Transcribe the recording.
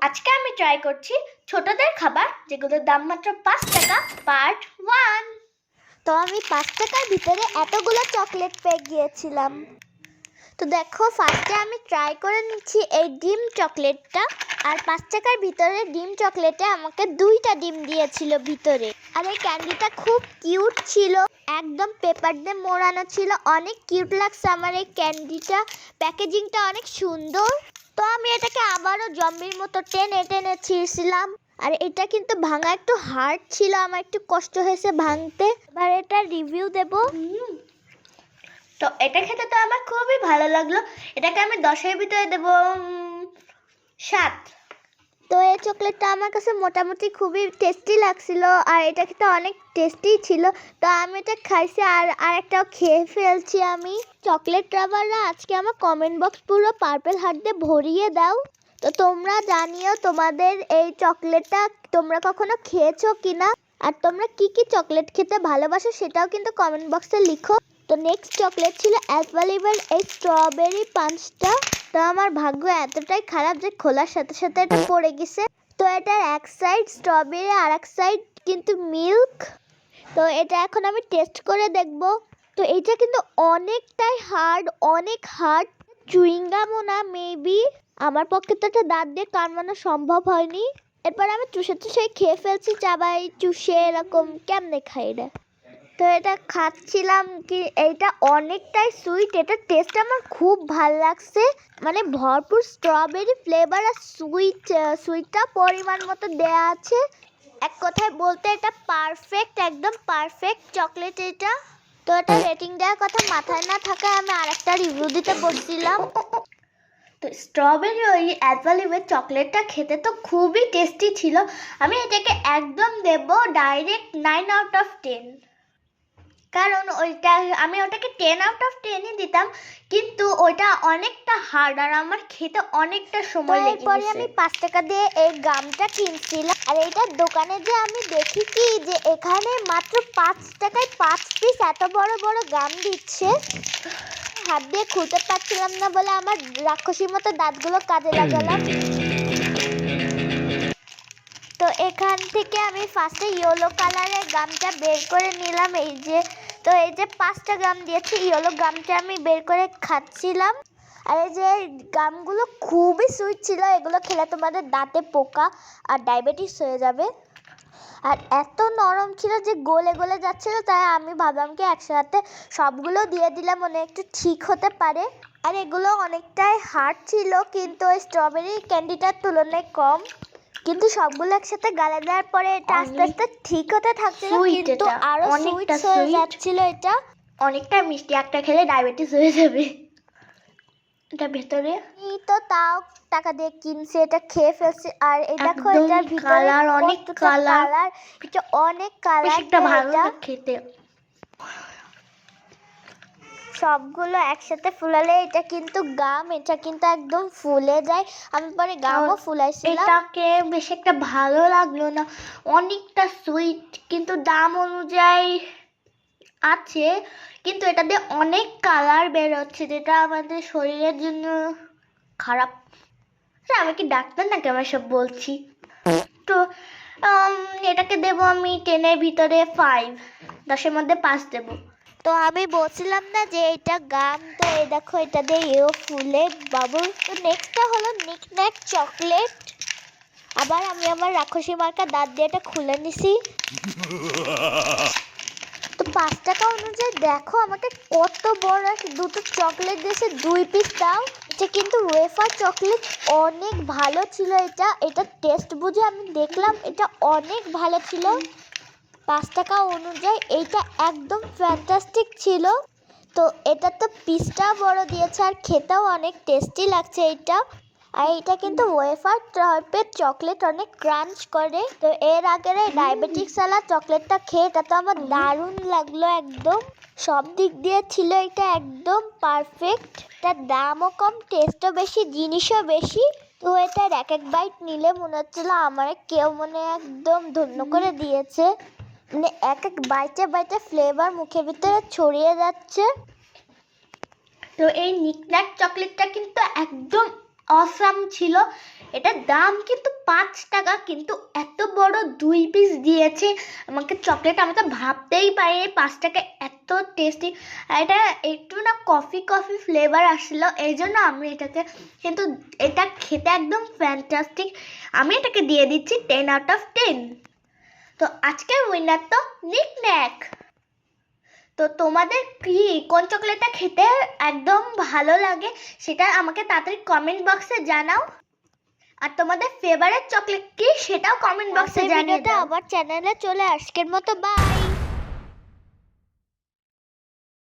আজকে আমি ট্রাই করছি ছোটদের খাবার যেগুলোর দাম মাত্র 5 টাকা পার্ট 1। তো আমি 5 টাকার ভিতরে এতগুলো চকলেট পেয়ে গিয়েছিলাম। তো দেখো, ফার্স্টে আমি ট্রাই করে নিচ্ছি এই ডিম চকলেটটা। আর 5 টাকার ভিতরে ডিম চকলেটে আমাকে 2টা ডিম দিয়েছিল ভিতরে। আর এই ক্যান্ডিটা খুব কিউট ছিল, একদম পেপার দিয়ে মোড়ানো ছিল। অনেক কিউট লাগছে আমার এই ক্যান্ডিটা, প্যাকেজিংটা অনেক সুন্দর। তো আমি এটাকে আবারও জম্বির মতো টেনে টেনে ছিঁড়ছিলাম। আর এটা কিন্তু ভাঙা একটু হার্ড ছিল, আমার একটু কষ্ট হয়েছে ভাঙতে। এবার এটা রিভিউ দেব। তো এটা খেতে তো আমার খুবই ভালো লাগলো। এটাকে আমি 10-এর ভিতরে দেবো 7। তো এই চকলেটটা আমার কাছে মোটামুটি খুবই টেস্টি লাগছিল, আর এটা খেতে অনেক টেস্টি ছিল। তো আমি এটা খাইছি, আর একটাও খেয়ে ফেলছি আমি। চকলেট লাভাররা আজকে আমার কমেন্ট বক্স পুরো পার্পল হার্ট দিয়ে ভরিয়ে দাও। তো তোমরা জানিও তোমাদের এই চকলেটটা তোমরা কখনো খেয়েছো কিনা, আর তোমরা কি কি চকলেট খেতে ভালোবাসো সেটাও কিন্তু কমেন্ট বক্সে লিখো। তো নেক্সট চকলেট ছিল অ্যালপেলিবের এই স্ট্রবেরি পাঞ্চটা। তো আমার ভাগ্য এতটাই খারাপ যে খোলার সাথে সাথে এটা পড়ে গেছে। তো এটার এক সাইড স্ট্রবেরি আর এক সাইড কিন্তু মিল্ক। তো এটা এখন আমি টেস্ট করে দেখব। তো এটা কিন্তু অনেকটাই হার্ড, অনেক হার্ড। চুইংগামও না মেবি, আমার পক্ষে তো এটা দাঁত দিয়ে কামড়ানো সম্ভব হয়নি। এরপর আমি চুষে চুষে খেয়ে ফেলছি, চাবাই চুষে এরকম কেমনে খাই এটা। তো এটা খাচ্ছিলাম কি, এইটা অনেকটাই সুইট। এটা টেস্ট আমার খুব ভাল লাগছে, মানে ভরপুর স্ট্রবেরি ফ্লেভার আর সুইটটা পরিমাণ মতো দেয়া আছে। এক কথায় বলতে এটা পারফেক্ট, একদম পারফেক্ট চকলেট এটা। তো এটা রেটিং দেওয়ার কথা মাথায় না থাকায় আমি আরেকটা রিভিউ দিতে বলছিলাম। তো স্ট্রবেরি ওই অ্যালপেলিবের চকলেটটা খেতে তো খুবই টেস্টি ছিল। আমি এটাকে একদম দেবো ডাইরেক্ট 9/10। কারণ আমি ওটাকে 10/10ই দিতাম, কিন্তু ওইটা অনেকটা হার্ড আর আমার খেতে অনেকটা সময় লেগে এরপরে গেছে। আমি 5 টাকা দিয়ে এই গামটা কিনছিলাম। আর এইটার দোকানে যে আমি দেখি কি যে এখানে মাত্র 5 টাকায় 5 পিস এত বড় বড় গাম দিচ্ছে। হাত দিয়ে খুলতে পারছিলাম না বলে আমার রাক্ষসীর মতো দাঁতগুলো কাজে লাগালাম। তো এখান থেকে আমি ফার্স্টে ইয়েলো কালারের গামটা বের করে নিলাম। তো এই যে 5টা গাম দিয়েছি, ইয়েলো গামটা আমি বের করে খাচ্ছিলাম। আর এই যে গামগুলো খুবই সুইট ছিল, এগুলো খেলে তোমাদের দাঁতে পোকা আর ডায়াবেটিস হয়ে যাবে। আর এত নরম ছিল যে গলে গলে যাচ্ছিল, তাই আমি ভাবলাম কি একসাথে সবগুলো দিয়ে দিলে মনে একটু ঠিক হতে পারে। আর এগুলো অনেকটাই হার্ড ছিল, কিন্তু ওই স্ট্রবেরি ক্যান্ডিটার তুলনায় কম। কিন্তু সবগুলো একসাথে গালে দেওয়ার পরে এটা আস্তে আস্তে ঠিক হতে থাকছিল, কিন্তু আরো সুইট হয়ে যাচ্ছিল। এটা অনেকটা মিষ্টি, একটা খেলে ডায়াবেটিস হয়ে যাবে। এটা ভেতরে তো তাও টাকা দিয়ে কিনছে, এটা খেয়ে ফেলছে। আর এই দেখো এটার ভিতরে অনেক কালার, এটা অনেক কালার। একটা ভালো খেতে সবগুলো একসাথে ফুলালে এটা কিন্তু গাম, এটা কিন্তু একদম ফুলে যায়। আমি পরে গামও ফুলাইছিলাম। এটাকে বেশ একটা ভালো লাগলো না, অনেকটা সুইট, কিন্তু দাম অনুযায়ী আছে, কিন্তু এটা দিয়ে অনেক কালার বের হচ্ছে, যেটা আমাদের শরীরের জন্য খারাপ। আমি কি ডাক্তার নাকি আমার সব বলছি। তো এটাকে দেবো আমি 10-এর ভিতরে 5, 10-এর মধ্যে 5 দেবো। তো আমি বলছিলাম না যে এটা গাম, তো এই দেখো এটা দিয়ে এও ফুলে বাবুল। তো নেক্সটটা হলো নিকন্যাক চকলেট। আবার আমি আমার রাক্ষসী মার্কা দাঁত দিয়ে এটা খুলে নিছি। তো 5 টাকা অনুযায়ী দেখো আমাকে কত বড় দুটো চকলেট দিয়েছে, 2 পিস। তাও এটা কিন্তু ওয়েফার চকলেট, অনেক ভালো ছিল। এটা টেস্ট বুঝে আমি দেখলাম, এটা অনেক ভালো ছিল। 5 টাকা অনুযায়ী এইটা একদম ফ্যান্টাস্টিক ছিল। তো এটা তো পিসটাও বড় দিয়েছে, আর খেতেও অনেক টেস্টি লাগছে এইটা। আর এটা কিন্তু ওয়েফার টাইপের চকলেট, অনেক ক্রাঞ্চ করে। তো এর আগের এই ডায়াবেটিক্স ওয়ালা চকলেটটা খেয়ে এটা তো আমার দারুণ লাগলো একদম। সব দিক দিয়ে ছিল এটা একদম পারফেক্ট। এটার দামও কম, টেস্টও বেশি, জিনিসও বেশি। তো এটার এক এক বাইট নিলে মনে হচ্ছিল আমার কেউ একদম ধন্য করে দিয়েছে। মানে এক এক বাইটে বাইটে ফ্লেভার মুখের ভিতরে ছড়িয়ে যাচ্ছে। তো এই নিকন্যাক চকলেটটা কিন্তু একদম অসাম ছিল। এটার দাম কিন্তু 5 টাকা, কিন্তু এত বড় 2 পিস দিয়েছে আমাকে চকলেট, আমি তো ভাবতেই পারিনি 5 টাকা এত টেস্টি। এটা একটু না কফি কফি ফ্লেভার আসলো, এই জন্য আমি এটাকে, কিন্তু এটা খেতে একদম ফ্যান্টাস্টিক। আমি এটাকে দিয়ে দিচ্ছি 10 আউট অফ 10। তো আজকের উইনার তো নিকন্যাক। তো তোমাদের কি কোন চকলেটটা খেতে একদম ভালো লাগে সেটা আমাকে তাড়াতাড়ি কমেন্ট বক্সে জানাও, আর তোমাদের ফেভারিট চকলেট কি সেটাও কমেন্ট বক্সে জানিয়ে দাও। আমার চ্যানেলে চলে আজকের মতো বাই।